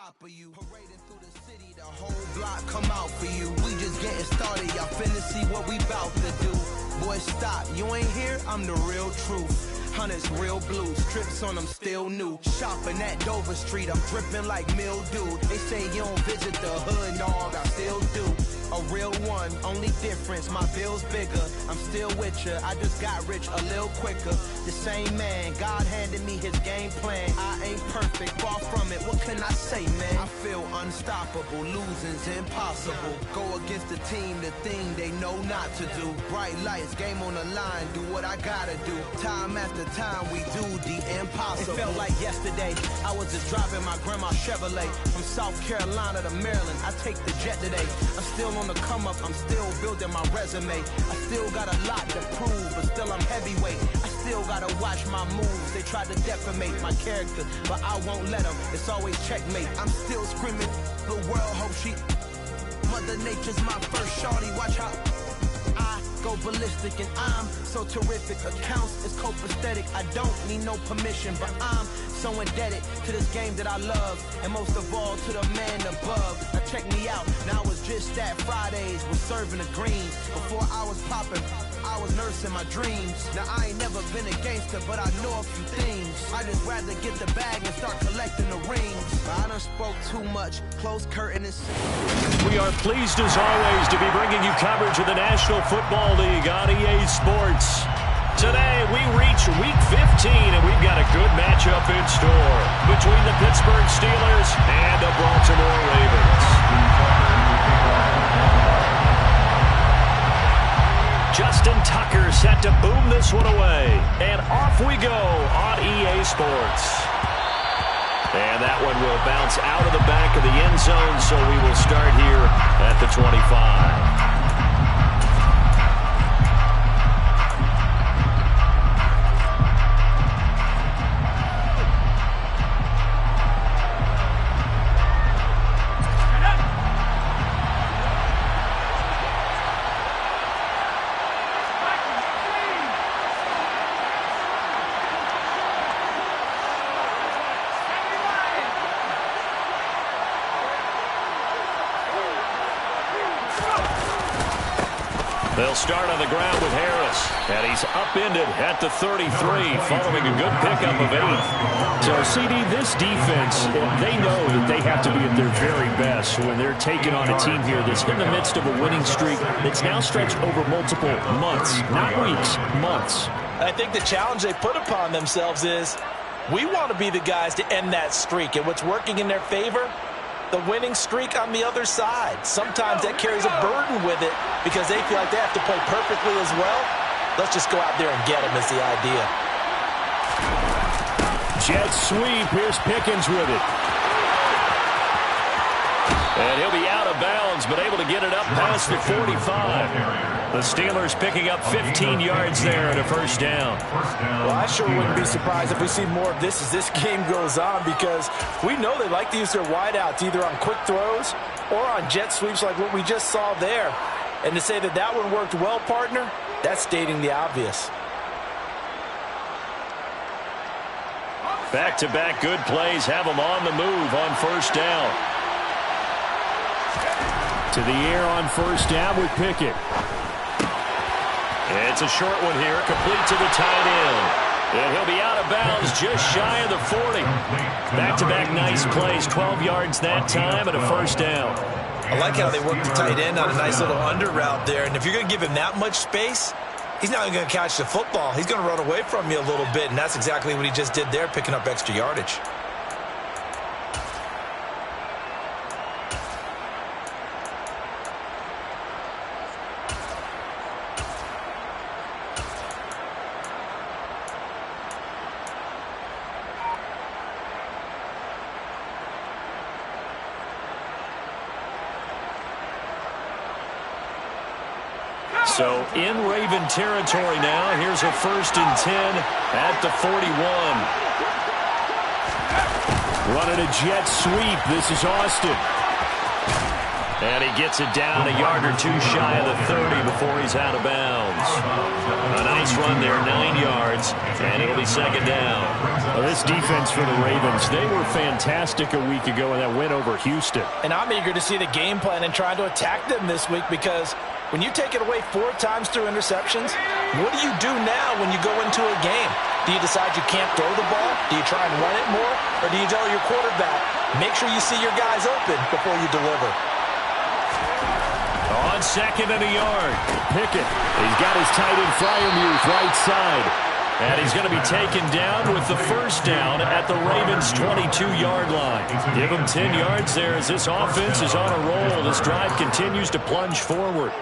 of you. Parading through the city, the whole block come out for you. We just getting started, y'all finna see what we bout to do. Boy, stop, you ain't here, I'm the real truth. Hunters, real blue, strips on them still new. Shopping at Dover Street, I'm dripping like mildew. They say you don't visit the hood, dog, I still do. A real one, only difference, my bill's bigger. I'm still with ya, I just got rich a little quicker. The same man, God handed me his game plan. I ain't perfect, far from it, what can I say, man? I feel unstoppable, losing's impossible. Go against the team, the thing they know not to do. Bright lights, game on the line, do what I gotta do. Time after time, we do the impossible. It felt like yesterday, I was just driving my grandma's Chevrolet. From South Carolina to Maryland, I take the jet today. I'm still on the come up, I'm still building my resume. I still got a lot to prove, but still I'm heavyweight. I still gotta watch my moves. They try to defamate my character, but I won't let them. It's always checkmate. I'm still screaming, the world hope she. Mother Nature's my first shorty, watch how I go ballistic, and I'm so terrific. Accounts is copacetic. I don't need no permission, but I'm so indebted to this game that I love, and most of all to the man above. Now check me out, now it's just that Fridays was serving the greens. Before I was popping, I was nursing my dreams. Now I ain't never been a gangster, but I know a few things. I just rather get the bag and start collecting the rings. But I done spoke too much, close curtain and We are pleased as always to be bringing you coverage of the National Football League on EA Sports. Today we reach Week 15, and we've got a good matchup in store between the Pittsburgh Steelers and the Baltimore Ravens. Justin Tucker set to boom this one away, and off we go on EA Sports. And that one will bounce out of the back of the end zone, so we will start here at the 25. They'll start on the ground with Harris, and he's upended at the 33, following a good pickup of 8. So, CD, this defense, they know that they have to be at their very best when they're taking on a team here that's in the midst of a winning streak that's now stretched over multiple months, not weeks, months. I think the challenge they put upon themselves is we want to be the guys to end that streak, and what's working in their favor? The winning streak on the other side. Sometimes that carries a burden with it because they feel like they have to play perfectly as well. Let's just go out there and get them is the idea. Jet sweep. Here's Pickens with it. And he'll be out of bounds, but able to get it up past the 45. The Steelers picking up 15 yards there and a first down. Well, I sure wouldn't be surprised if we see more of this as this game goes on, because we know they like to use their wideouts either on quick throws or on jet sweeps like what we just saw there. And to say that that one worked well, partner, that's stating the obvious. Back-to-back good plays have them on the move on first down. To the air on first down with Pickett. It's a short one here, complete to the tight end. And he'll be out of bounds just shy of the 40. Back-to-back nice plays, 12 yards that time and a first down. I like how they work the tight end on a nice little under route there. And if you're going to give him that much space, he's not even going to catch the football. He's going to run away from you a little bit, and that's exactly what he just did there, picking up extra yardage. So in Raven territory now. Here's a 1st and 10 at the 41. Running a jet sweep. This is Austin. And he gets it down a yard or two shy of the 30 before he's out of bounds. A nice run there, 9 yards, and it'll be second down. Well, this defense for the Ravens, they were fantastic a week ago in that win over Houston. And I'm eager to see the game plan and trying to attack them this week, because when you take it away 4 times through interceptions, what do you do now when you go into a game? Do you decide you can't throw the ball? Do you try and run it more? Or do you tell your quarterback, make sure you see your guys open before you deliver? On second and a yard, Pickett, he's got his tight end Freiermuth right side. and he's going to be taken down with the first down at the Ravens' 22-yard line. Give him 10 yards there as this offense is on a roll. This drive continues to plunge forward.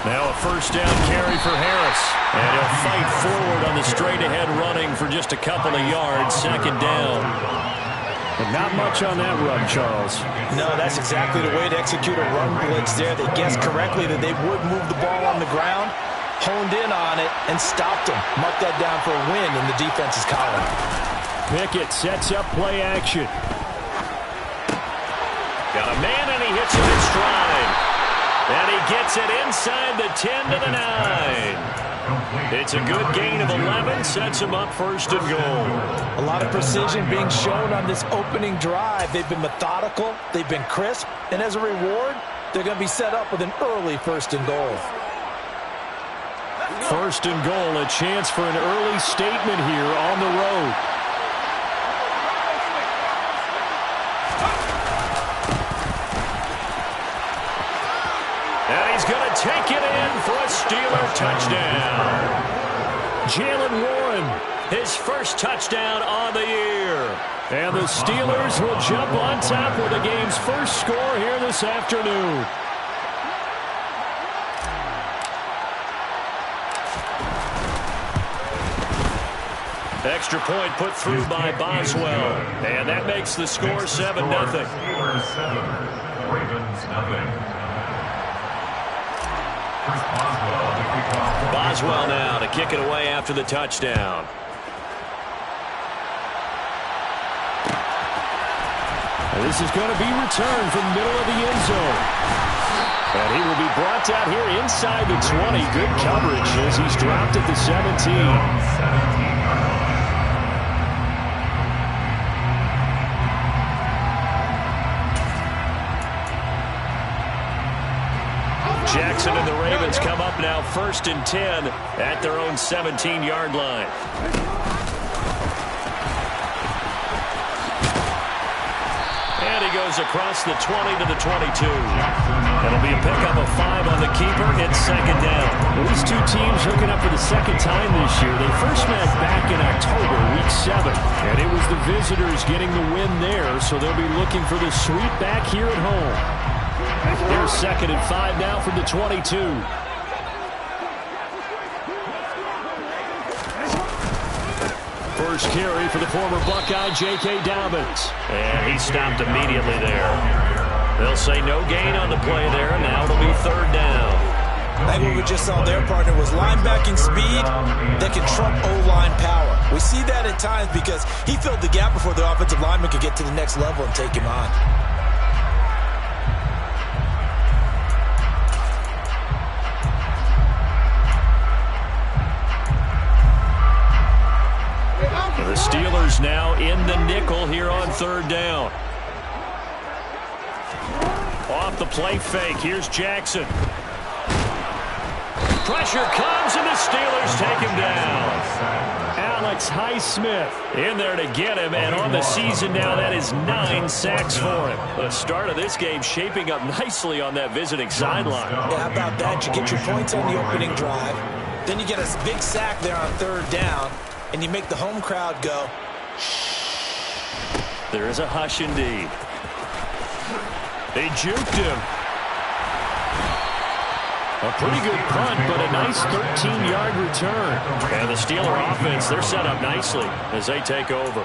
Now a first down carry for Harris. And he'll fight forward on the straight-ahead running for just a couple of yards. Second down. But not much on that run, Charles. No, that's exactly the way to execute a run blitz there. They guessed correctly that they would move the ball on the ground, honed in on it, and stopped them. Mark that down for a win in the defense's column. Pickett sets up play action. Got a man, and he hits it in stride. And he gets it inside the 10 to the 9. It's a good gain of 11, sets him up first and goal. A lot of precision being shown on this opening drive. They've been methodical, they've been crisp, and as a reward, they're going to be set up with an early first and goal. First and goal, a chance for an early statement here on the road. And he's going to take it in for a Steeler touchdown. Jaylen Warren, his first touchdown on the year. And the Steelers will jump on top with the game's first score here this afternoon. Extra point put through by Boswell. And that makes the score 7-0. Steelers 7, Ravens nothing. Boswell now to kick it away after the touchdown. And this is going to be returned from the middle of the end zone. And he will be brought down here inside the 20. Good coverage as he's dropped at the 17. Jackson and the Ravens come up now first and 10 at their own 17-yard line. And he goes across the 20 to the 22. It'll be a pickup of 5 on the keeper. It's second down. Well, these two teams hooking up for the second time this year. They first met back in October, week 7. And it was the visitors getting the win there, so they'll be looking for the sweep back here at home. Here's second and 5 now from the 22. First carry for the former Buckeye, J.K. Dobbins. And he stopped immediately there. They'll say no gain on the play there, and now it'll be third down. I think what we just saw their partner was linebacking speed that can trump O-line power. We see that at times because he filled the gap before the offensive lineman could get to the next level and take him on. The Steelers now in the nickel here on third down. Off the play fake. Here's Jackson. Pressure comes, and the Steelers take him down. Alex Highsmith in there to get him, and on the season now, that is 9 sacks for him. The start of this game shaping up nicely on that visiting sideline. Yeah, how about that? You get your points on the opening drive. Then you get a big sack there on third down. And you make the home crowd go, shh. There is a hush indeed. They juked him. A pretty good punt, but a nice 13-yard return. And the Steeler offense, they're set up nicely as they take over.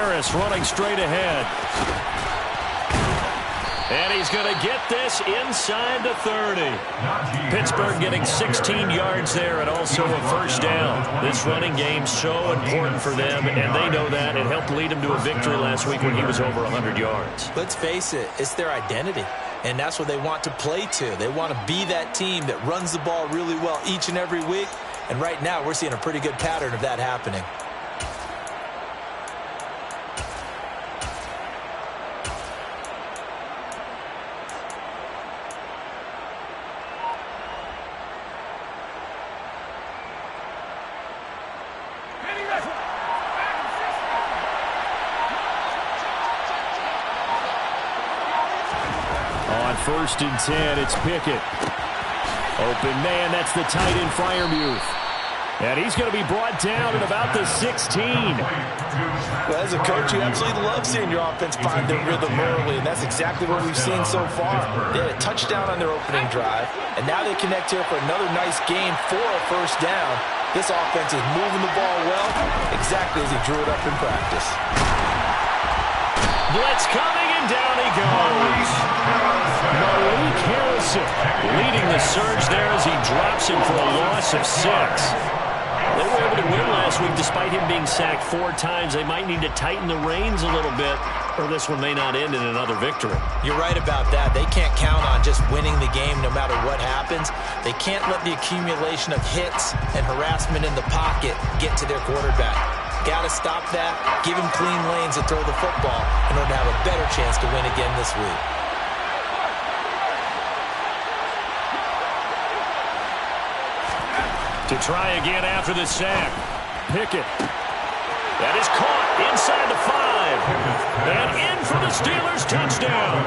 Harris running straight ahead. And he's going to get this inside the 30. Pittsburgh getting 16 yards there and also a first down. This running game so important for them, and they know that. It helped lead them to a victory last week when he was over 100 yards. Let's face it, it's their identity, and that's what they want to play to. They want to be that team that runs the ball really well each and every week, and right now we're seeing a pretty good pattern of that happening. First and 10, it's Pickett. Open man, that's the tight end Freiermuth. And he's going to be brought down at about the 16. Well, as a coach, you absolutely love seeing your offense find their rhythm early, and that's exactly what we've seen so far. They had a touchdown on their opening drive, and now they connect here for another nice game for a first down. This offense is moving the ball well, exactly as he drew it up in practice. Blitz coming, and down he goes. Malik Harrison leading the surge there as he drops him for a loss of 6. They were able to win last week despite him being sacked 4 times. They might need to tighten the reins a little bit, or this one may not end in another victory. You're right about that. They can't count on just winning the game no matter what happens. They can't let the accumulation of hits and harassment in the pocket get to their quarterback. Got to stop that, give him clean lanes to throw the football in order to have a better chance to win again this week. To try again after the sack. Pickett. That is caught inside the 5. And in for the Steelers touchdown.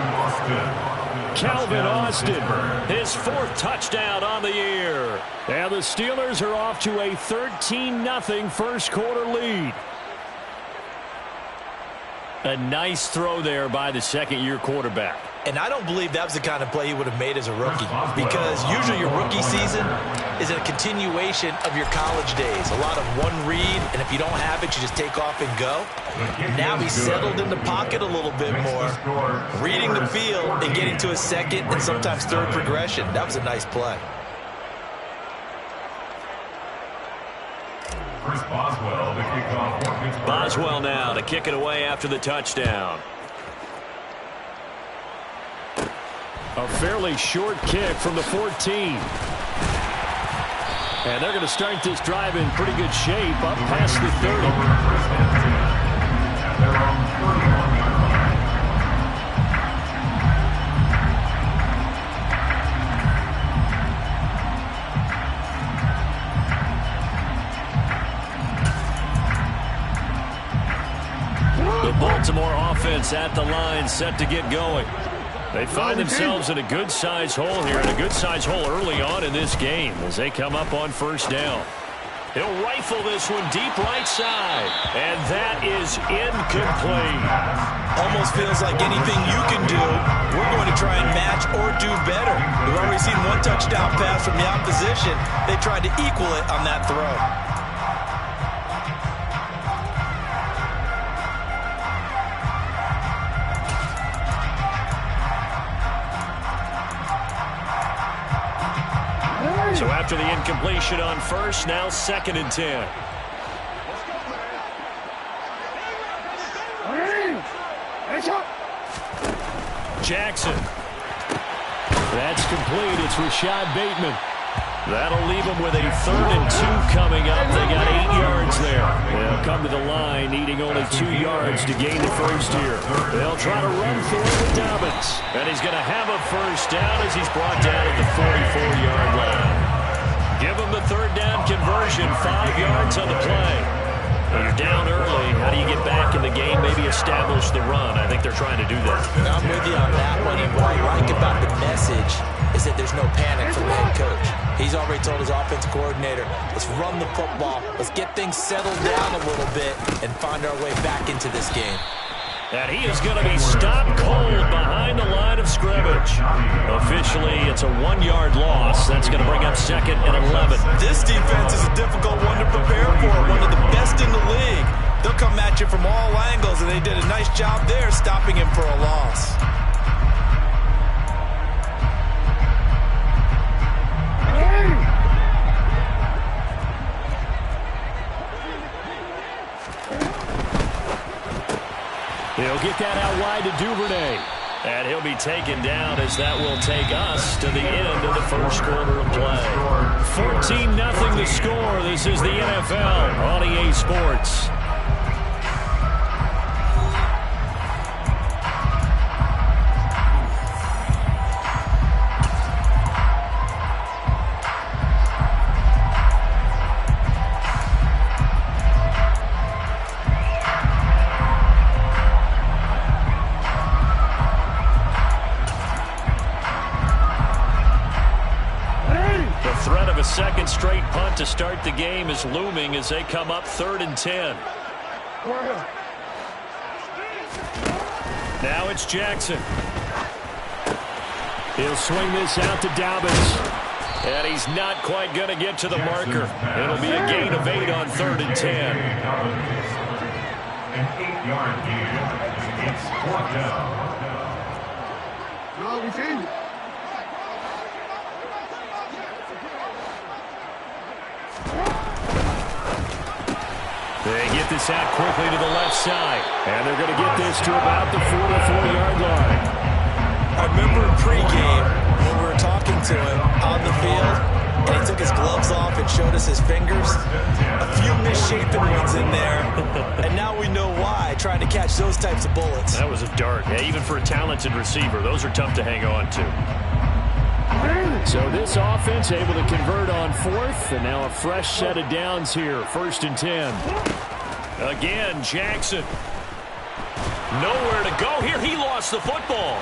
Calvin Austin, his 4th touchdown on the year. And the Steelers are off to a 13-0 first quarter lead. A nice throw there by the second-year quarterback. And I don't believe that was the kind of play he would have made as a rookie, because usually your rookie season is a continuation of your college days. A lot of one read, and if you don't have it, you just take off and go. Now he's settled in the pocket a little bit more, reading the field and getting to a second and sometimes third progression. That was a nice play. Boswell now to kick it away after the touchdown. A fairly short kick from the 14. And they're going to start this drive in pretty good shape up past the 30. The Baltimore offense at the line, set to get going. They find themselves in a good-sized hole here, and a good-sized hole early on in this game as they come up on first down. He'll rifle this one deep right side, and that is incomplete. Almost feels like anything you can do, we're going to try and match or do better. We've already seen 1 touchdown pass from the opposition. They tried to equal it on that throw. So after the incompletion on first, now 2nd and 10. Jackson. That's complete. It's Rashad Bateman. That'll leave them with a 3rd and 2 coming up. They got 8 yards there. They'll come to the line needing only 2 yards to gain the first here. They'll try to run for it with Dobbins. And he's going to have a first down as he's brought down at the 44-yard line. Give him the 3rd down conversion, 5 yards on the play. When you're down early, how do you get back in the game, maybe establish the run? I think they're trying to do that. I'm with you on that one. And what I like about the message is that there's no panic from the head coach. He's already told his offensive coordinator, let's run the football, let's get things settled down a little bit and find our way back into this game. And he is going to be stopped cold behind the line of scrimmage. Officially, it's a 1-yard loss. That's going to bring up 2nd and 11. This defense is a difficult one to prepare for, one of the best in the league. They'll come at you from all angles was, and they did a nice job there stopping him for a loss. He'll get that out wide to Duvernay. And he'll be taken down as that will take us to the end of the first quarter of play. 14-0 the score. This is the NFL on EA Sports. Second straight punt to start the game is looming as they come up 3rd and 10. Now it's Jackson. He'll swing this out to Dobbins. And he's not quite going to get to the marker. It'll be a gain of 8 on 3rd and 10. An 8-yard gain. It's 4th down. They get this out quickly to the left side. And they're going to get this to about the 44-yard line. I remember in pregame when we were talking to him on the field, and he took his gloves off and showed us his fingers. A few misshapen ones in there, and now we know why, trying to catch those types of bullets. That was a dart. Yeah, even for a talented receiver, those are tough to hang on to. So this offense able to convert on 4th, and now a fresh set of downs here, 1st and 10. Again, Jackson. Nowhere to go here. He lost the football.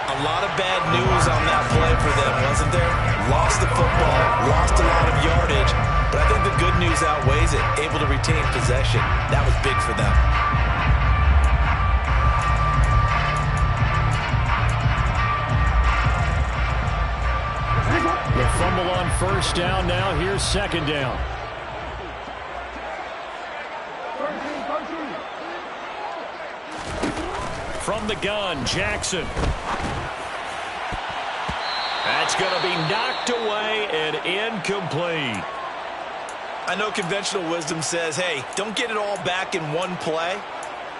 A lot of bad news on that play for them, wasn't there? Lost the football, lost a lot of yardage, but I think the good news outweighs it. Able to retain possession. That was big for them. The fumble on 1st down. Now here's 2nd down. From the gun, Jackson. That's going to be knocked away and incomplete. I know conventional wisdom says, hey, don't get it all back in one play.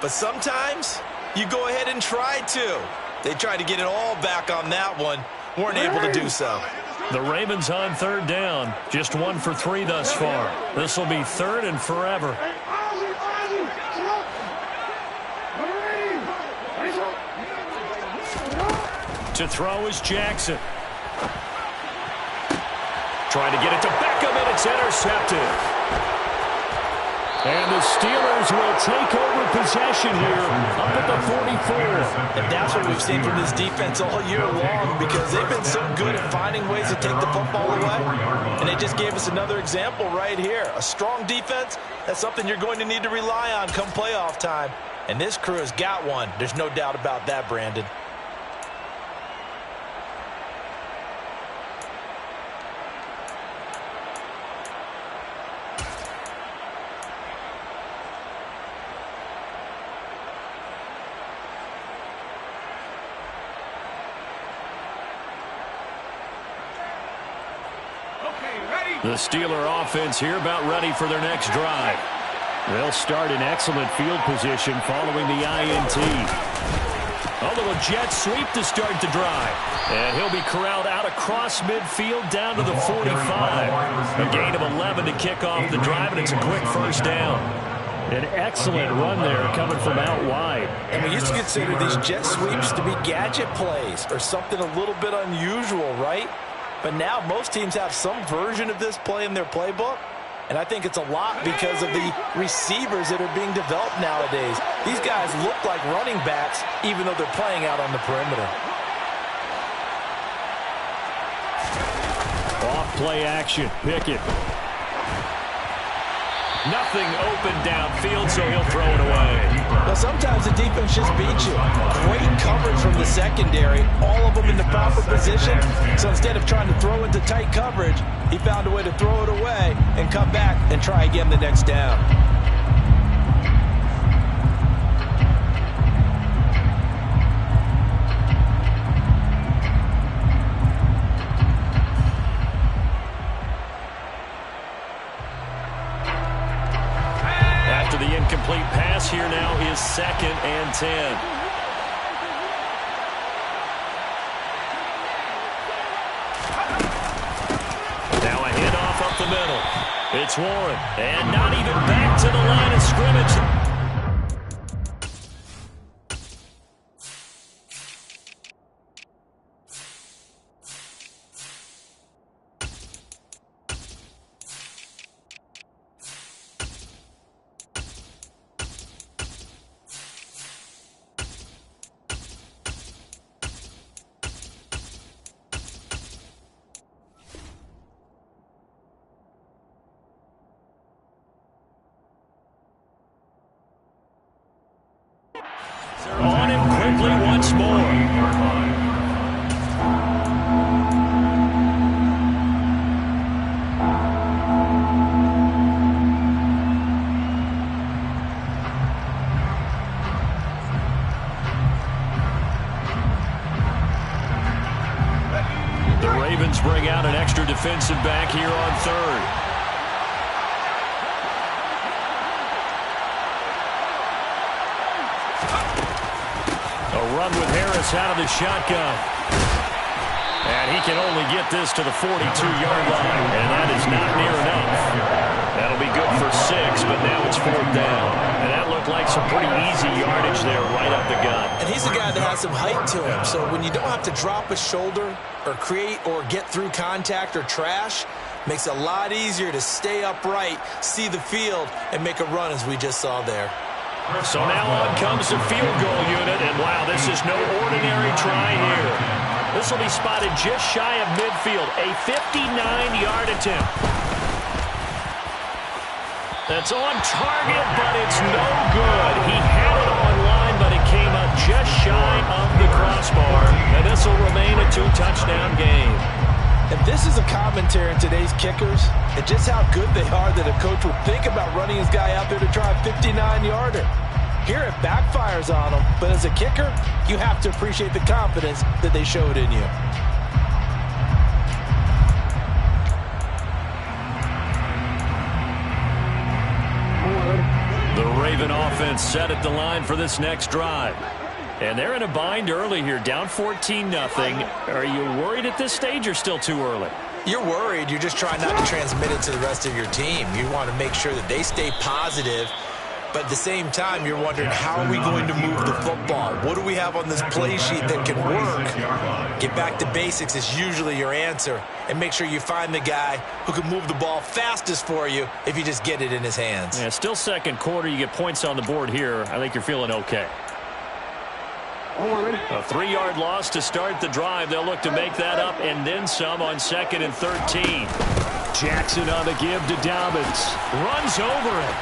But sometimes you go ahead and try to. They tried to get it all back on that one. Weren't able to do so. The Ravens on 3rd down. Just 1 for 3 thus far. This will be 3rd and forever. To throw is Jackson. Trying to get it to Beckham, and it's intercepted. And the Steelers will take over possession here up at the 44. And that's what we've seen from this defense all year long, because they've been so good at finding ways to take the football away. And they just gave us another example right here. A strong defense, that's something you're going to need to rely on come playoff time. And this crew has got one. There's no doubt about that, Brandon. The Steeler offense here about ready for their next drive. They'll start in excellent field position following the INT. A little jet sweep to start the drive. And he'll be corralled out across midfield down to the 45. A gain of 11 to kick off the drive, and it's a quick 1st down. An excellent run there coming from out wide. And we used to consider these jet sweeps to be gadget plays or something a little bit unusual, right? But now most teams have some version of this play in their playbook. And I think it's a lot because of the receivers that are being developed nowadays. These guys look like running backs even though they're playing out on the perimeter. Off play action. Pickett. Nothing open downfield, so he'll throw it away. Now, sometimes the defense just beats you. Great coverage from the secondary, all of them in the proper position. So instead of trying to throw into tight coverage, he found a way to throw it away and come back and try again the next down. the incomplete pass. Here now is 2nd and 10. Now a handoff up the middle. It's Warren. And not even back to the line of scrimmage. On him quickly once more. The Ravens bring out an extra defensive back here on 3rd. Run with Harris out of the shotgun. And he can only get this to the 42-yard line. And that is not near enough. That'll be good for 6, but now it's 4th down. And that looked like some pretty easy yardage there right up the gut. And he's a guy that has some height to him. So when you don't have to drop a shoulder or create or get through contact or trash, makes it a lot easier to stay upright, see the field, and make a run as we just saw there. So now on comes the field goal unit, and wow, this is no ordinary try here. This will be spotted just shy of midfield, a 59-yard attempt. That's on target, but it's no good. He had it on line, but it came up just shy of the crossbar, and this will remain a 2-touchdown game. And this is a commentary in today's kickers, and just how good they are that a coach would think about running his guy out there to try a 59-yarder. Here it backfires on him, but as a kicker, you have to appreciate the confidence that they showed in you. The Raven offense set at the line for this next drive. And they're in a bind early here, down 14-0. Are you worried at this stage or still too early? You're worried. You're just trying not to transmit it to the rest of your team. You want to make sure that they stay positive, but at the same time, you're wondering, how are we going to move the football? What do we have on this play sheet that can work? Get back to basics is usually your answer, and make sure you find the guy who can move the ball fastest for you if you just get it in his hands. Yeah, still second quarter. You get points on the board here. I think you're feeling okay. A 3-yard loss to start the drive. They'll look to make that up and then some on 2nd and 13. Jackson on the give to Dobbins. Runs over it.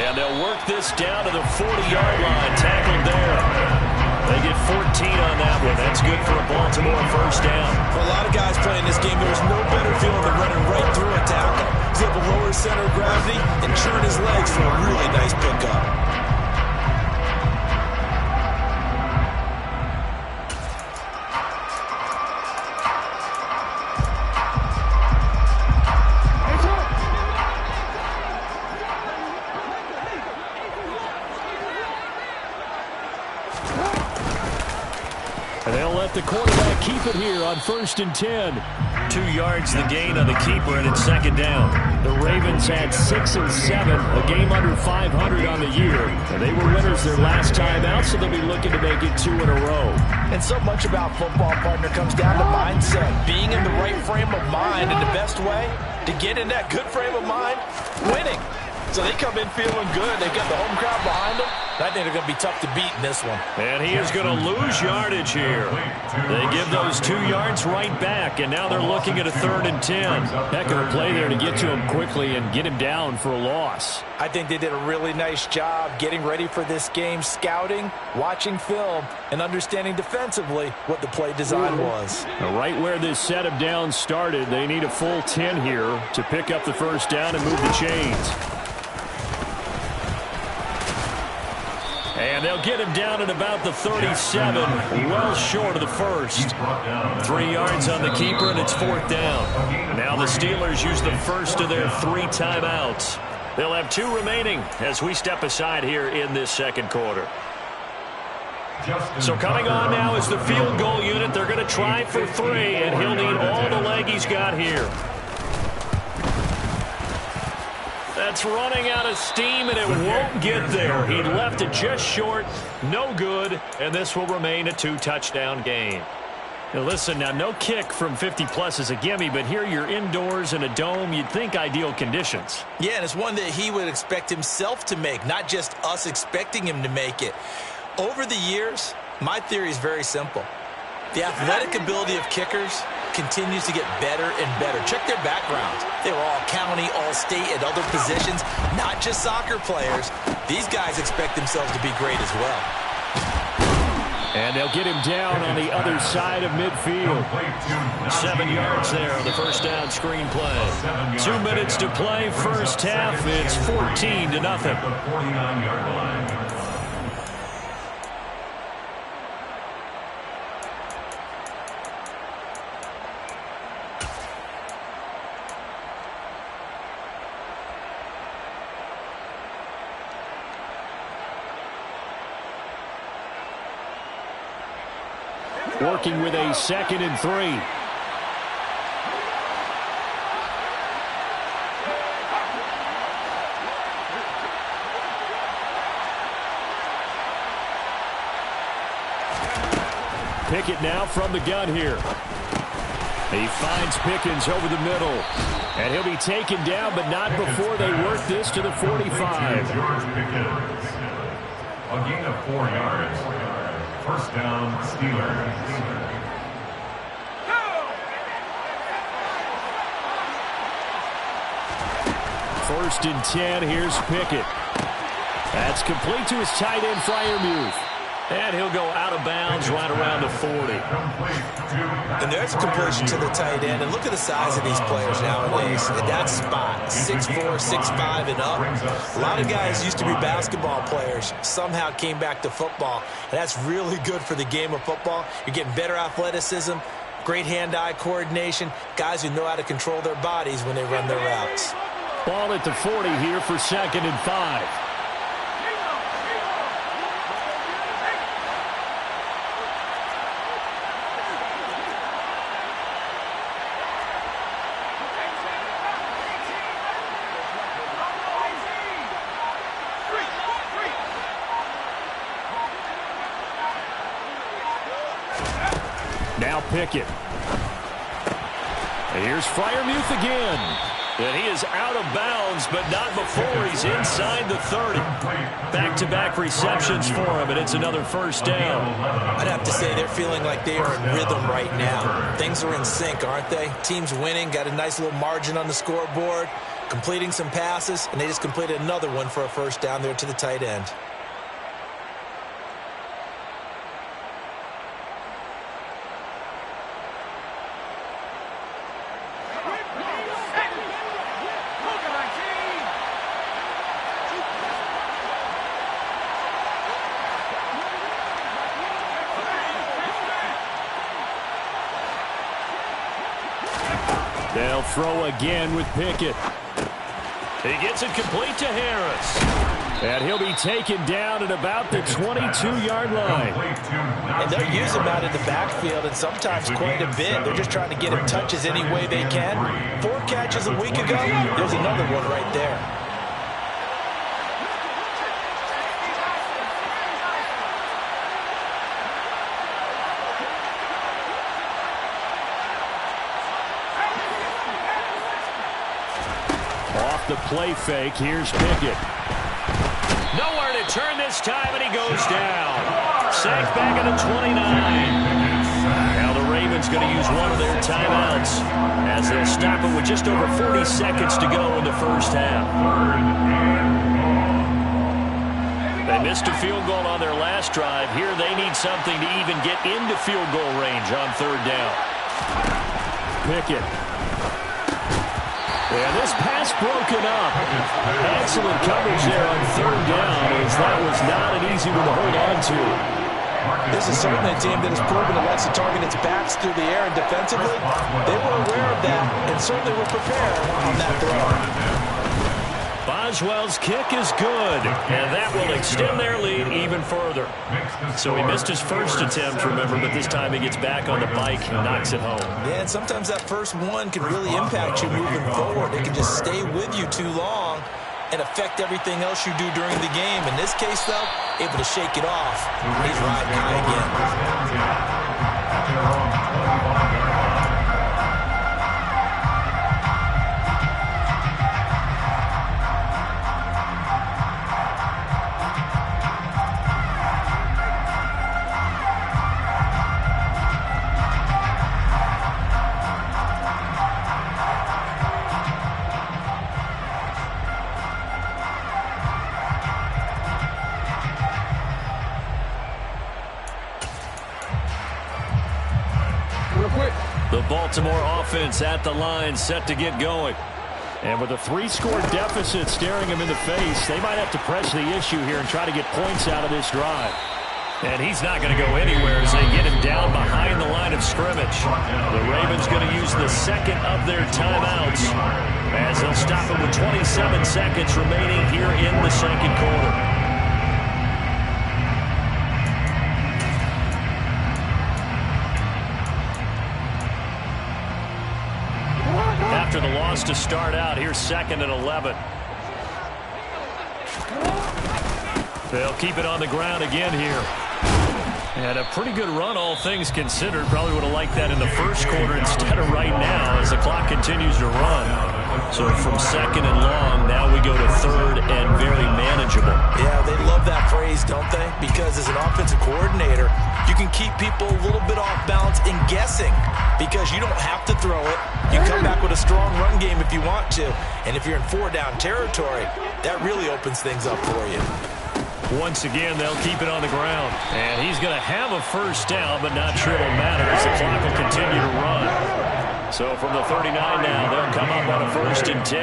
And they'll work this down to the 40-yard line. Tackled there. They get 14 on that one. That's good for a Baltimore first down. For a lot of guys playing this game, there's no better feeling than running right through a tackle. He's able to lower his center of gravity and turn his legs for a really nice pickup. The quarterback keep it here on 1st and 10. 2 yards the gain on the keeper, and it's 2nd down. The Ravens had 6 and 7, a game under 500 on the year. And they were winners their last time out, so they'll be looking to make it 2 in a row. And so much about football, partner, comes down to mindset. Being in the right frame of mind, and the best way to get in that good frame of mind, winning. So they come in feeling good. They've got the home crowd behind them. I think they're going to be tough to beat in this one. And he is going to lose yardage here. They give those 2 yards right back, and now they're looking at a 3rd and 10. Heck of a play there to get to him quickly and get him down for a loss. I think they did a really nice job getting ready for this game, scouting, watching film, and understanding defensively what the play design was. Right where this set of downs started, they need a full 10 here to pick up the first down and move the chains. And they'll get him down at about the 37, well short of the first. 3 yards on the keeper, and it's 4th down. Now the Steelers use the first of their 3 timeouts. They'll have 2 remaining as we step aside here in this second quarter. So coming on now is the field goal unit. They're going to try for 3, and he'll need all the leg he's got here. That's running out of steam, and it won't get there. He left it just short. No good, and this will remain a 2-touchdown game. Now listen, now no kick from 50-plus is a gimme, but here you're indoors in a dome. You'd think ideal conditions. Yeah, and it's one that he would expect himself to make, not just us expecting him to make it. Over the years, my theory is very simple. The athletic ability of kickers continues to get better and better. Check their backgrounds. They were all county, all state, at other positions, not just soccer players. These guys expect themselves to be great as well. And they'll get him down on the other side of midfield. 7 yards there on the first down screen play. 2 minutes to play first half. It's 14-0. Working with a 2nd and 3. Pickett now from the gun here. He finds Pickens over the middle. And he'll be taken down, but not before they work this to the 45. A gain of 4 yards. First down, Steelers. First and 10, here's Pickett. That's complete to his tight end, Freiermuth. And he'll go out of bounds right around the 40. And there's a completion to the tight end. And look at the size of these players nowadays. In that spot, 6'4", 6'5", and up. A lot of guys used to be basketball players, somehow came back to football. And that's really good for the game of football. You're getting better athleticism, great hand-eye coordination, guys who know how to control their bodies when they run their routes. Ball at the 40 here for 2nd and 5. Now Pickett. And here's Freiermuth again. And he is out of bounds, but not before he's inside the 30. Back-to-back receptions for him, and it's another first down. I'd have to say they're feeling like they are in rhythm right now. Things are in sync, aren't they? Team's winning, got a nice little margin on the scoreboard, completing some passes, and they just completed another one for a first down there to the tight end. They'll throw again with Pickett. He gets it complete to Harris. And he'll be taken down at about the 22-yard line. And they'll use him out in the backfield, and sometimes quite a bit. They're just trying to get him touches any way they can. 4 catches a week ago, there's another one right there. The play fake. Here's Pickett. Nowhere to turn this time, and he goes down. Sacked back at the 29. Now the Ravens going to use one of their timeouts as they'll stop it with just over 40 seconds to go in the first half. They missed a field goal on their last drive. Here they need something to even get into field goal range on third down. Pickett. And this pass broken up. Excellent coverage there on third down, as that was not an easy one to hold on to. This is certainly a team that has proven it likes to target its backs through the air, and defensively, they were aware of that and certainly were prepared on that throw. Boswell's kick is good, and that will extend their lead even further. So he missed his first attempt, remember, but this time he gets back on the bike and knocks it home. Yeah, and sometimes that first one can really impact you moving forward. It can just stay with you too long and affect everything else you do during the game. In this case, though, able to shake it off. He's riding high again. The Baltimore offense at the line, set to get going. And with a 3-score deficit staring them in the face, they might have to press the issue here and try to get points out of this drive. And he's not going to go anywhere as they get him down behind the line of scrimmage. The Ravens going to use the second of their timeouts as they'll stop it with 27 seconds remaining here in the second quarter. After the loss to start out, here's 2nd and 11. They'll keep it on the ground again here. And a pretty good run, all things considered. Probably would have liked that in the first quarter instead of right now as the clock continues to run. So from 2nd and long, now we go to 3rd and very manageable. Yeah, they love that phrase, don't they? Because as an offensive coordinator, you can keep people a little bit off balance in guessing because you don't have to throw it. You come back with a strong run game if you want to. And if you're in 4-down territory, that really opens things up for you. Once again, they'll keep it on the ground. And he's going to have a first down, but not sure it'll matter as the clock will continue to run. So from the 39 now, they'll come up on a 1st and 10.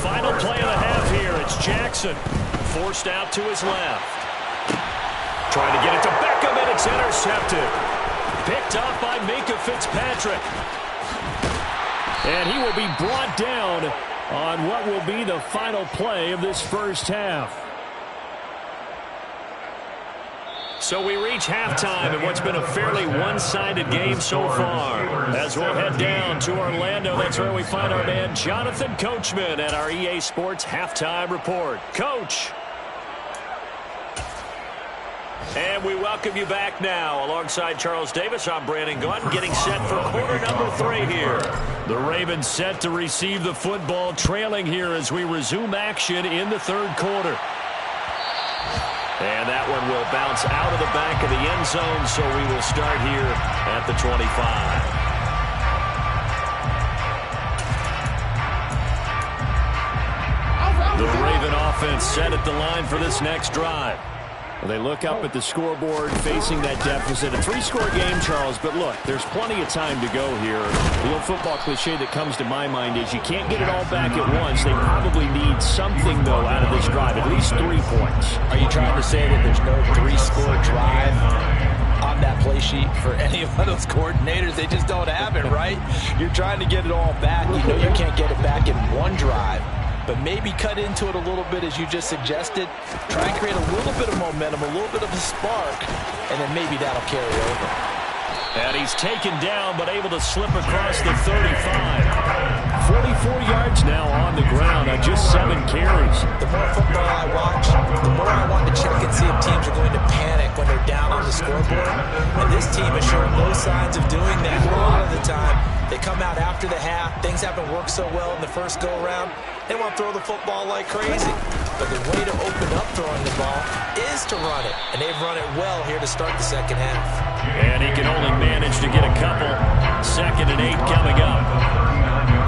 Final play of the half here. It's Jackson. Forced out to his left. Trying to get it to Beckham, and it's intercepted. Picked off by Minkah Fitzpatrick. And he will be brought down on what will be the final play of this first half. So we reach halftime in what's been a fairly one-sided game so far. As we'll head down to Orlando, that's where we find our man Jonathan Coachman at our EA Sports Halftime Report. Coach. And we welcome you back now. Alongside Charles Davis, I'm Brandon Gunn, getting set for quarter number 3 here. The Ravens set to receive the football, trailing here as we resume action in the 3rd quarter. And that one will bounce out of the back of the end zone, so we will start here at the 25. The Raven offense set at the line for this next drive. Well, they look up at the scoreboard facing that deficit. A 3-score game, Charles, but look, there's plenty of time to go here. The old football cliche that comes to my mind is you can't get it all back at once. They probably need something, though, out of this drive, at least 3 points. Are you trying to say that there's no 3-score drive on that play sheet for any of those coordinators? They just don't have it, right? You're trying to get it all back. You know you can't get it back in one drive. But maybe cut into it a little bit as you just suggested. Try and create a little bit of momentum, a little bit of a spark, and then maybe that'll carry over. And he's taken down, but able to slip across the 35. 44 yards now on the ground on just 7 carries. The more football I watch, the more I want to check and see if teams are going to panic when they're down on the scoreboard. And this team has shown no signs of doing that a lot of the time. They come out after the half. Things haven't worked so well in the first go-around. They want to throw the football like crazy. But the way to open up throwing the ball is to run it. And they've run it well here to start the second half. And he can only manage to get a couple. 2nd and 8 coming up.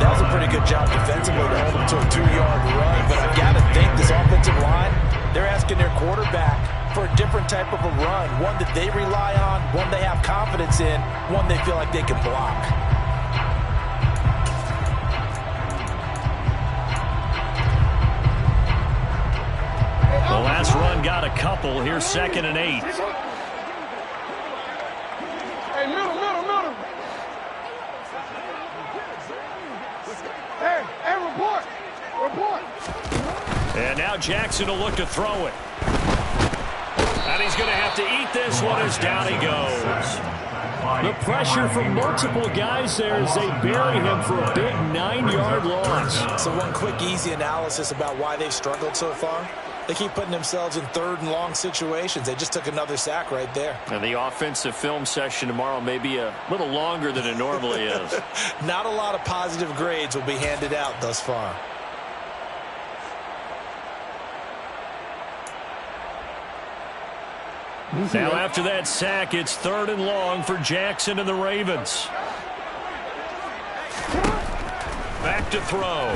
That was a pretty good job defensively to hold him to a 2-yard run. But I've got to think this offensive line, they're asking their quarterback for a different type of a run. One that they rely on, one they have confidence in, one they feel like they can block. The last run got a couple. Here's 2nd and 8. Hey, middle. Hey, report. Now Jackson will look to throw it. And he's going to have to eat this one as down he goes. The pressure from multiple guys there as they bury him for a big 9-yard loss. So one quick, easy analysis about why they've struggled so far. They keep putting themselves in 3rd and long situations. They just took another sack right there. And the offensive film session tomorrow may be a little longer than it normally is. Not a lot of positive grades will be handed out thus far. Now after that sack, it's 3rd and long for Jackson and the Ravens. Back to throw.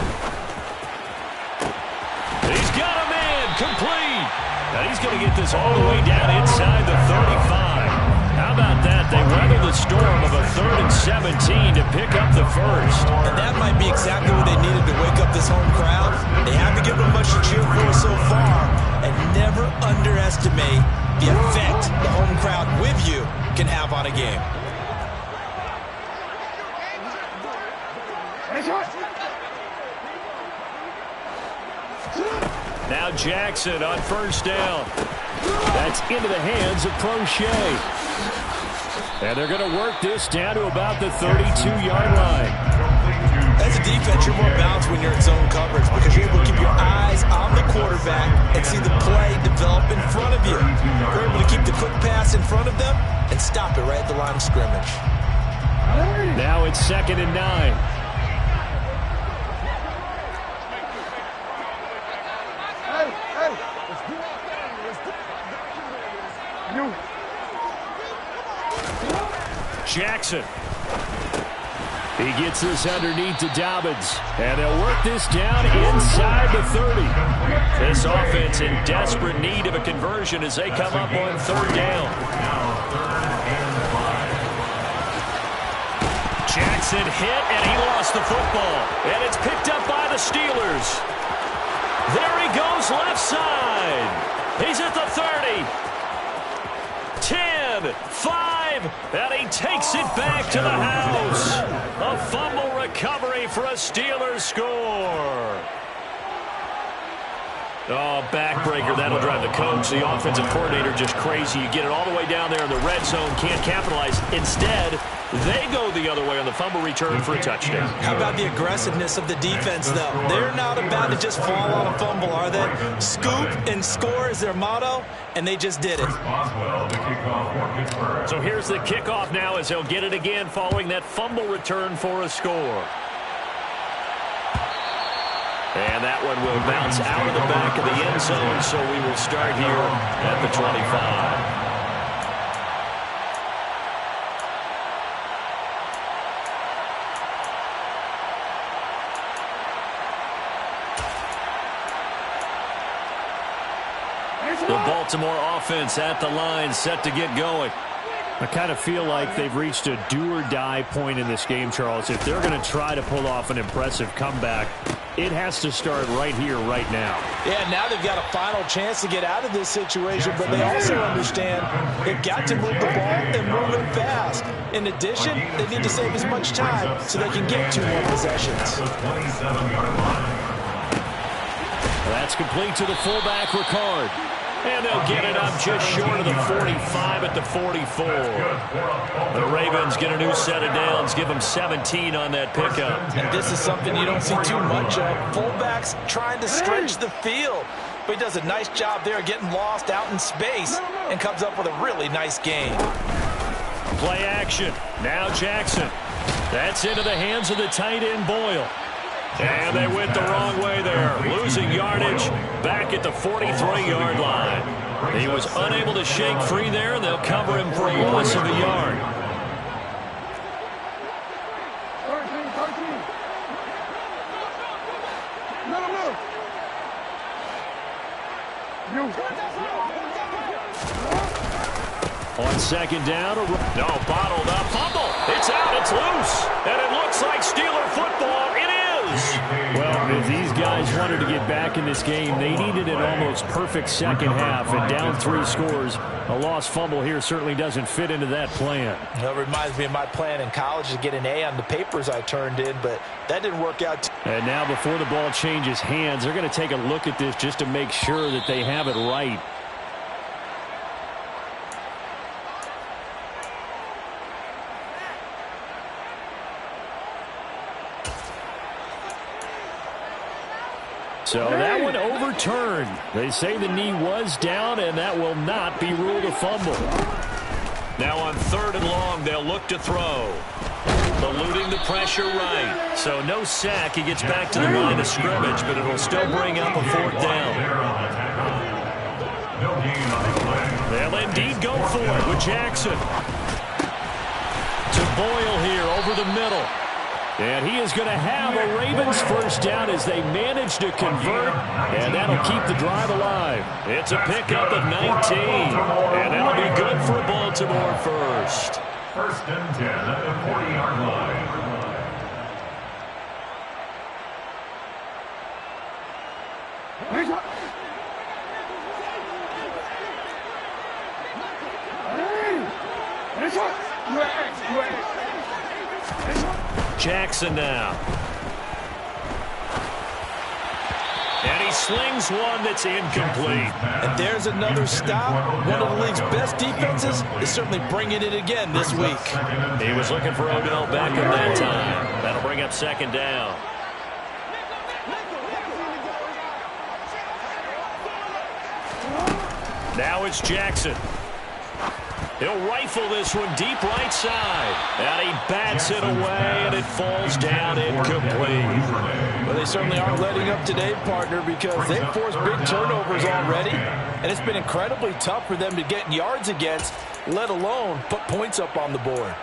He's got a man complete. And he's going to get this all the way down inside the 35. How about that? They weather the storm of a 3rd and 17 to pick up the first. And that might be exactly what they needed to wake up this home crowd. They haven't given them much to cheer for so far. And never underestimate the effect the home crowd with you can have on a game. Now Jackson on 1st down. That's into the hands of Prochet. And they're going to work this down to about the 32-yard line. As a defense, you're more balanced when you're in zone coverage because you're able to keep your eyes on the quarterback and see the play develop in front of you. You're able to keep the quick pass in front of them and stop it right at the line of scrimmage. Now it's 2nd and 9. Jackson. He gets this underneath to Dobbins. And they'll work this down inside the 30. This offense in desperate need of a conversion as they come up on 3rd down. Jackson hit, and he lost the football. And it's picked up by the Steelers. There he goes left side. He's at the 30. 10, 5, and he takes it back to the house. A fumble recovery for a Steelers score. Oh, backbreaker. That'll drive the coach, the offensive coordinator, just crazy. You get it all the way down there in the red zone, can't capitalize. Instead, they go the other way on the fumble return for a touchdown. How about the aggressiveness of the defense, though? They're not about to just fall on a fumble, are they? Scoop and score is their motto, and they just did it. So here's the kickoff now as they'll get it again following that fumble return for a score. And that one will bounce out of the back of the end zone, so we will start here at the 25. The Baltimore offense at the line, set to get going. I kind of feel like they've reached a do-or-die point in this game, Charles. If they're going to try to pull off an impressive comeback, it has to start right here, right now. Yeah, now they've got a final chance to get out of this situation, but they also understand they've got to move the ball and move it fast. In addition, they need to save as much time so they can get 2 more possessions. That's complete to the fullback, Ricard. And they'll get it up just short of the 45 at the 44. The Ravens get a new set of downs, give them 17 on that pickup. And this is something you don't see too much of. Fullbacks trying to stretch the field. But he does a nice job there getting lost out in space and comes up with a really nice gain. Play action. Now Jackson. That's into the hands of the tight end, Boyle. And they went the wrong way there, losing yardage back at the 43-yard line. He was unable to shake free there, and they'll cover him for a loss of a yard. On 2nd down, no, bottled up, fumble. It's out, it's loose, and it looks like Steeler football. It is. Well, If these guys wanted to get back in this game, they needed an almost perfect second half, and down 3 scores. A lost fumble here certainly doesn't fit into that plan. It reminds me of my plan in college to get an A on the papers I turned in, but that didn't work out. And now before the ball changes hands, they're going to take a look at this just to make sure that they have it right. So that one overturned. They say the knee was down, and that will not be ruled a fumble. Now on 3rd and long, they'll look to throw. Eluding the pressure right. So no sack. He gets back to the line of scrimmage, but it'll still bring up a 4th down. They'll indeed go for it with Jackson. To Boyle here over the middle. And he is going to have a Ravens first down as they manage to convert, and that'll keep the drive alive. It's a pickup of 19, and that'll be good for Baltimore first. 1st and 10 at the 40-yard line. Jackson now. And he slings one that's incomplete. And there's another stop. One of the league's best defenses is certainly bringing it again this week. He was looking for Odell Beckham that time. That'll bring up 2nd down. Now it's Jackson. He'll rifle this one deep right side. And he bats it away, and it falls down incomplete. Well, they certainly aren't letting up today, partner, because they've forced big turnovers already. And it's been incredibly tough for them to get yards against, let alone put points up on the board.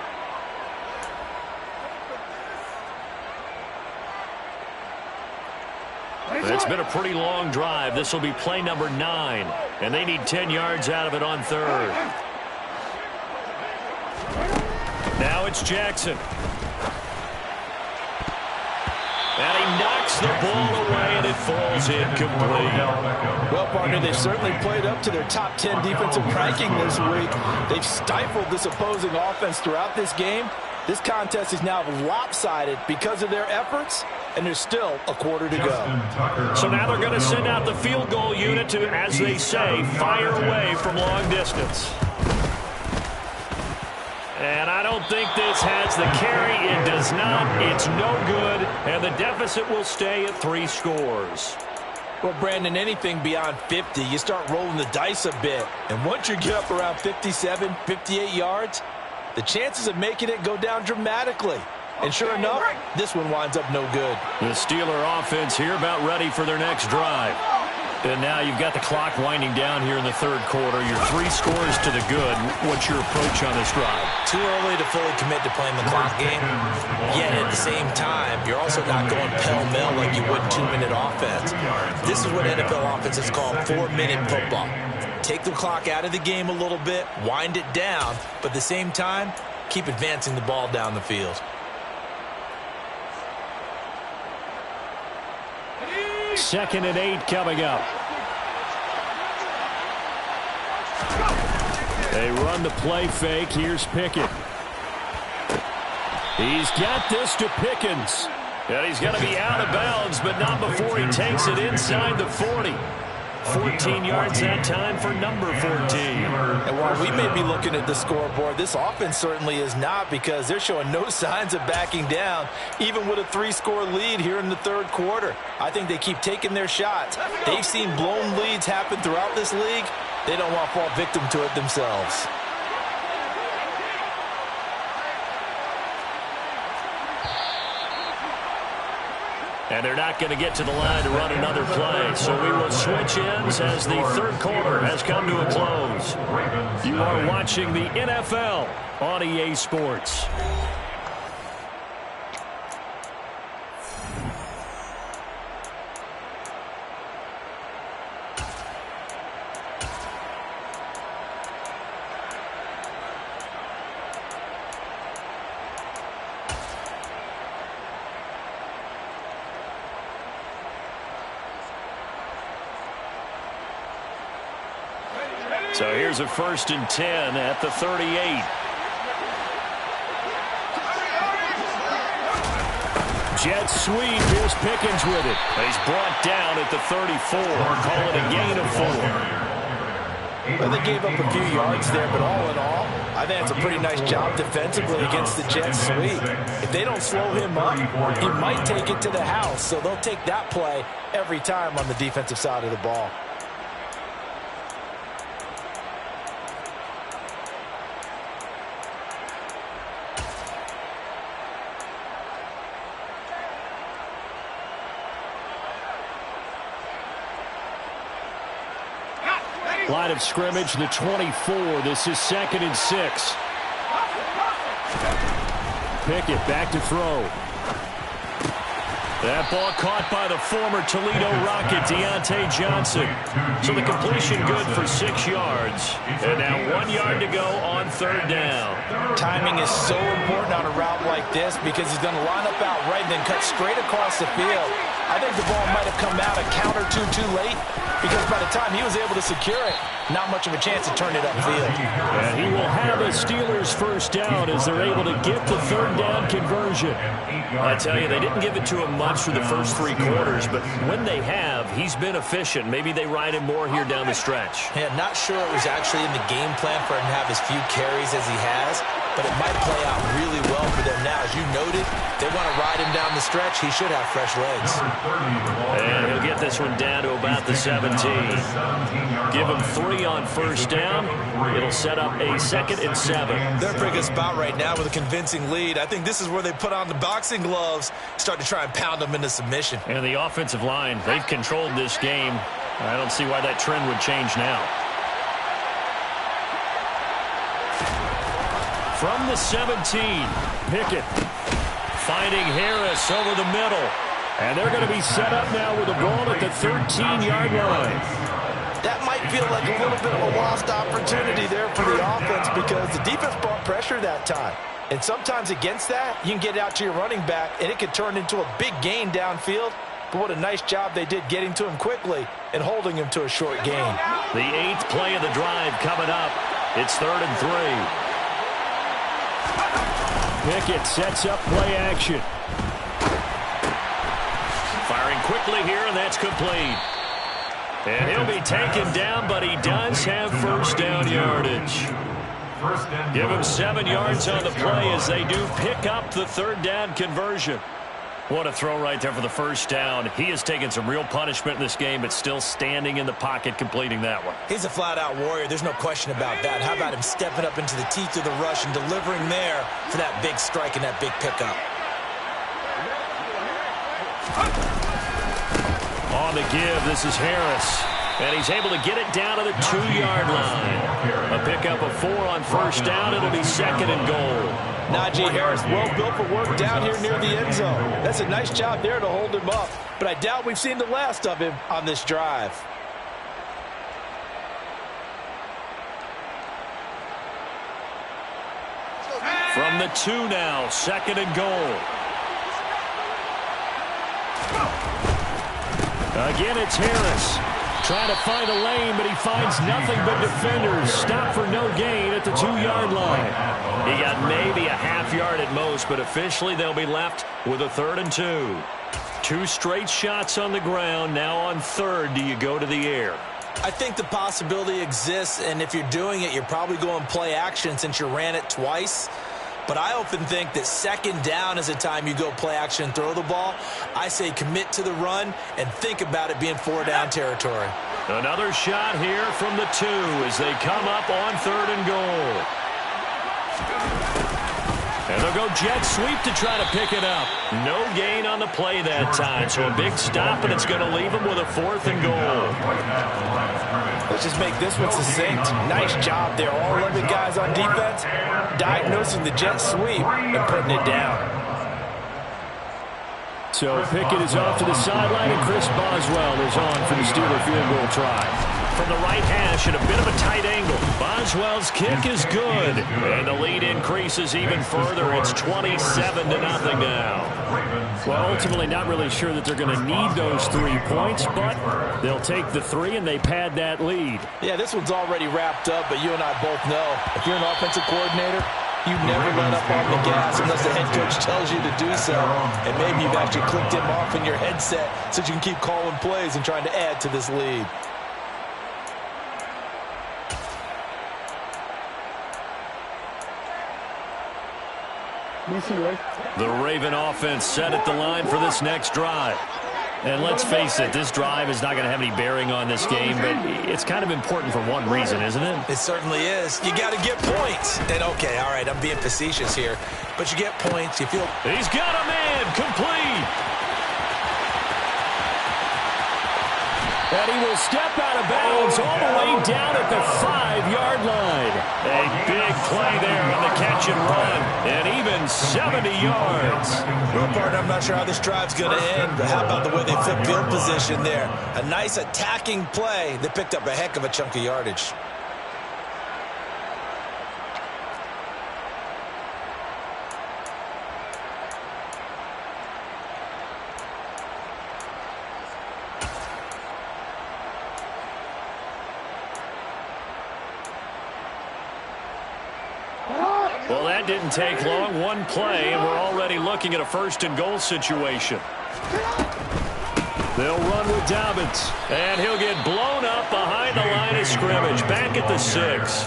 It's been a pretty long drive. This will be play number 9. And they need 10 yards out of it on 3rd. Now it's Jackson. And he knocks the ball away, and it falls incomplete. Well, partner, they've certainly played up to their top 10 defensive ranking this week. They've stifled this opposing offense throughout this game. This contest is now lopsided because of their efforts, and there's still a quarter to go. So now they're going to send out the field goal unit to, as they say, fire away from long distance. And I don't think this has the carry. It does not. It's no good. And the deficit will stay at 3 scores. Well, Brandon, anything beyond 50, you start rolling the dice a bit. And once you get up around 57, 58 yards, the chances of making it go down dramatically. And sure enough, this one winds up no good. The Steeler offense here about ready for their next drive. And now you've got the clock winding down here in the 3rd quarter. You're 3 scores to the good. What's your approach on this drive? Too early to fully commit to playing the clock game. Yet at the same time, you're also not going pell-mell like you would 2-minute offense. This is what NFL offenses call 4-minute football. Take the clock out of the game a little bit, wind it down, but at the same time, keep advancing the ball down the field. Second and 8 coming up. They run the play fake. Here's Pickett. He's got this to Pickens. And he's going to be out of bounds, but not before he takes it inside the 40. 14 yards that time for number 14. And while we may be looking at the scoreboard, this offense certainly is not, because they're showing no signs of backing down, even with a 3-score lead here in the 3rd quarter. I think they keep taking their shots. They've seen blown leads happen throughout this league. They don't want to fall victim to it themselves. And they're not going to get to the line to run another play. So we will switch ends as the 3rd quarter has come to a close. You are watching the NFL on EA Sports. So here's a 1st and 10 at the 38. Jet sweep. Here's Pickens with it. He's brought down at the 34. Call it a gain of 4. Well, they gave up a few yards there, but all in all, I think it's a pretty nice job defensively against the jet sweep. If they don't slow him up, he might take it to the house. So they'll take that play every time on the defensive side of the ball. Line of scrimmage, the 24. This is 2nd and 6. Pickett back to throw. That ball caught by the former Toledo Rocket, Deontay Johnson. So the completion good for 6 yards. And now 1 yard to go on 3rd down. Timing is so important on a route like this because he's going to line up out right and then cut straight across the field. I think the ball might have come out a count or two too late because by the time he was able to secure it, not much of a chance to turn it upfield. And he will have a Steelers 1st down as they're able to get the 3rd down conversion. I tell you, they didn't give it to him much for the first 3 quarters, but when they have, he's been efficient. Maybe they ride him more here down the stretch. Yeah, not sure it was actually in the game plan for him to have as few carries as he has, but it might play out really well for them now. As you noted, they want to ride him down the stretch. He should have fresh legs. And he'll get this one down to about the 17. Give him 3 on 1st down. It'll set up a 2nd and 7. They're in a pretty good spot right now with a convincing lead. I think this is where they put on the boxing gloves, start to try and pound them into submission. And the offensive line, they've controlled this game. I don't see why that trend would change now. From the 17, Pickett finding Harris over the middle. And they're going to be set up now with a ball at the 13-yard line. That might feel like a little bit of a lost opportunity there for the offense because the defense brought pressure that time. And sometimes against that, you can get out to your running back, and it could turn into a big gain downfield. But what a nice job they did getting to him quickly and holding him to a short gain. The 8th play of the drive coming up. It's 3rd and 3. Pickett sets up play action. Firing quickly here, and that's complete. And he'll be taken down, but he does have 1st down yardage. Give him 7 yards on the play as they do pick up the 3rd down conversion. What a throw right there for the 1st down. He has taken some real punishment in this game, but still standing in the pocket completing that one. He's a flat-out warrior. There's no question about that. How about him stepping up into the teeth of the rush and delivering there for that big strike and that big pickup? On the give, this is Harris. And he's able to get it down to the 2-yard line. A pickup of 4 on 1st down. It'll be 2nd and goal. Najee Harris, well built for work down here near the end zone. That's a nice job there to hold him up. But I doubt we've seen the last of him on this drive. From the 2 now, 2nd and goal. Again, it's Harris. Trying to find a lane, but he finds nothing but defenders. Stop for no gain at the 2-yard line. He got maybe a half yard at most, but officially they'll be left with a 3rd and 2. 2 straight shots on the ground. Now on 3rd, do you go to the air? I think the possibility exists, and if you're doing it, you're probably going play action since you ran it twice. But I often think that 2nd down is the time you go play action and throw the ball. I say commit to the run and think about it being 4-down territory. Another shot here from the 2 as they come up on 3rd and goal. And they'll go jet sweep to try to pick it up. No gain on the play that time, so a big stop, and it's going to leave them with a 4th and goal. Let's just make this one succinct. Nice job there. All 11 guys on defense diagnosing the jet sweep and putting it down. So Pickett is off to the sideline, and Chris Boswell is on for the Steeler field goal try. from the right hash at a bit of a tight angle. Boswell's kick is good. And the lead increases even further. It's 27-0 now. Well, ultimately not really sure that they're going to need those 3 points, but they'll take the 3 and they pad that lead. Yeah, this one's already wrapped up, but you and I both know if you're an offensive coordinator, you never let up on the gas unless the head coach tells you to do so. And maybe you've actually clicked him off in your headset so you can keep calling plays and trying to add to this lead. The Raven offense set at the line for this next drive. And let's face it, this drive is not going to have any bearing on this game, but it's kind of important for one reason, isn't it? It certainly is. You got to get points. And, okay, all right, I'm being facetious here, but you get points. You feel... He's got a man complete. And he will step out of bounds all the way down at the 5-yard line. A big play there on the catch and run, and even 70 yards. Well, partner, I'm not sure how this drive's going to end, but how about the way they flip field position there? A nice attacking play that picked up a heck of a chunk of yardage. Well, that didn't take long. One play, and we're already looking at a first-and-goal situation. They'll run with Dobbins, and he'll get blown up behind the line of scrimmage, back at the 6.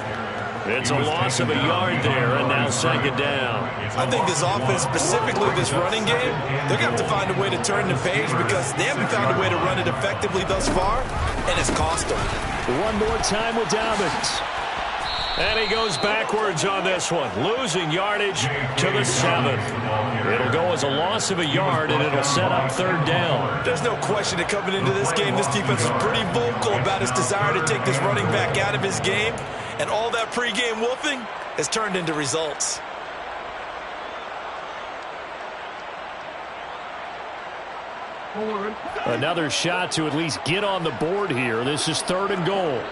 It's a loss of a yard there, and now second down. I think this offense, specifically this running game, they're going to have to find a way to turn the page because they haven't found a way to run it effectively thus far, and it's cost them. One more time with Dobbins. And he goes backwards on this one, losing yardage to the 7. It'll go as a loss of a yard, and it'll set up third down. There's no question that coming into this game, this defense is pretty vocal about its desire to take this running back out of his game, and all that pregame wolfing has turned into results. Another shot to at least get on the board here. This is third and goal.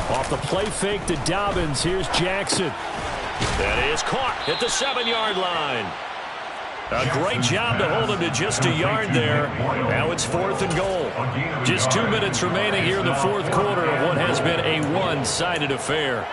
Off the play fake to Dobbins, here's Jackson. That is caught at the 7-yard line. A great job to hold him to just a yard there. Now it's fourth and goal. Just 2 minutes remaining here in the fourth quarter of what has been a one-sided affair.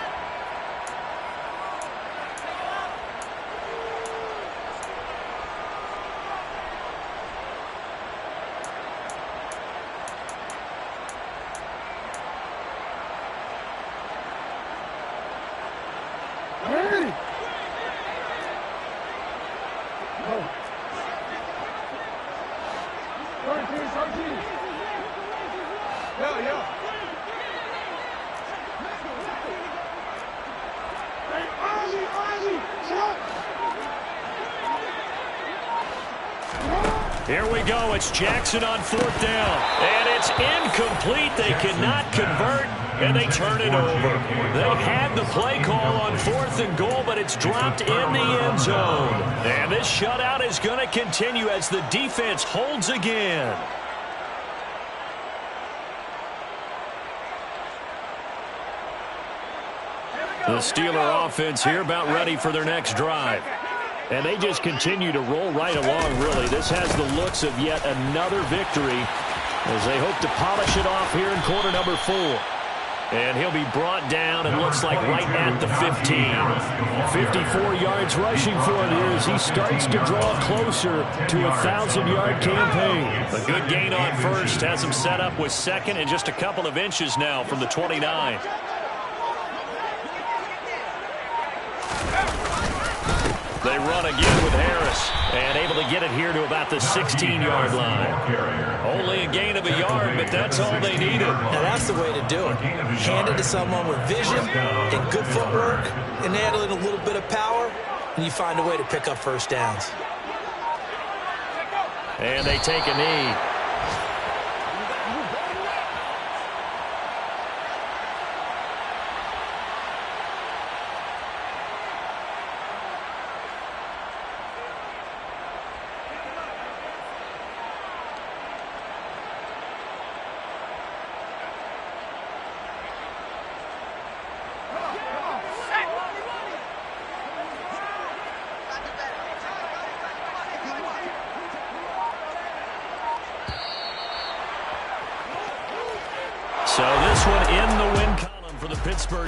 Here we go. It's Jackson on fourth down. And it's incomplete. They cannot convert, and they turn it over. They had the play call on fourth and goal, but it's dropped in the end zone. And this shutout is going to continue as the defense holds again. The Steeler offense here about ready for their next drive. And they just continue to roll right along, really. This has the looks of yet another victory as they hope to polish it off here in quarter number 4. And he'll be brought down, and looks like right at the 15. 54 yards rushing for him here as he starts to draw closer to a 1,000-yard campaign. A good gain on first has him set up with second and just a couple of inches now from the 29. They run again with Harris, and able to get it here to about the 16-yard line. Only a gain of a yard, but that's all they needed. Now that's the way to do it. Hand it to someone with vision and good footwork, and add in a little bit of power, and you find a way to pick up first downs. And they take a knee. So this one in the win column for the Pittsburgh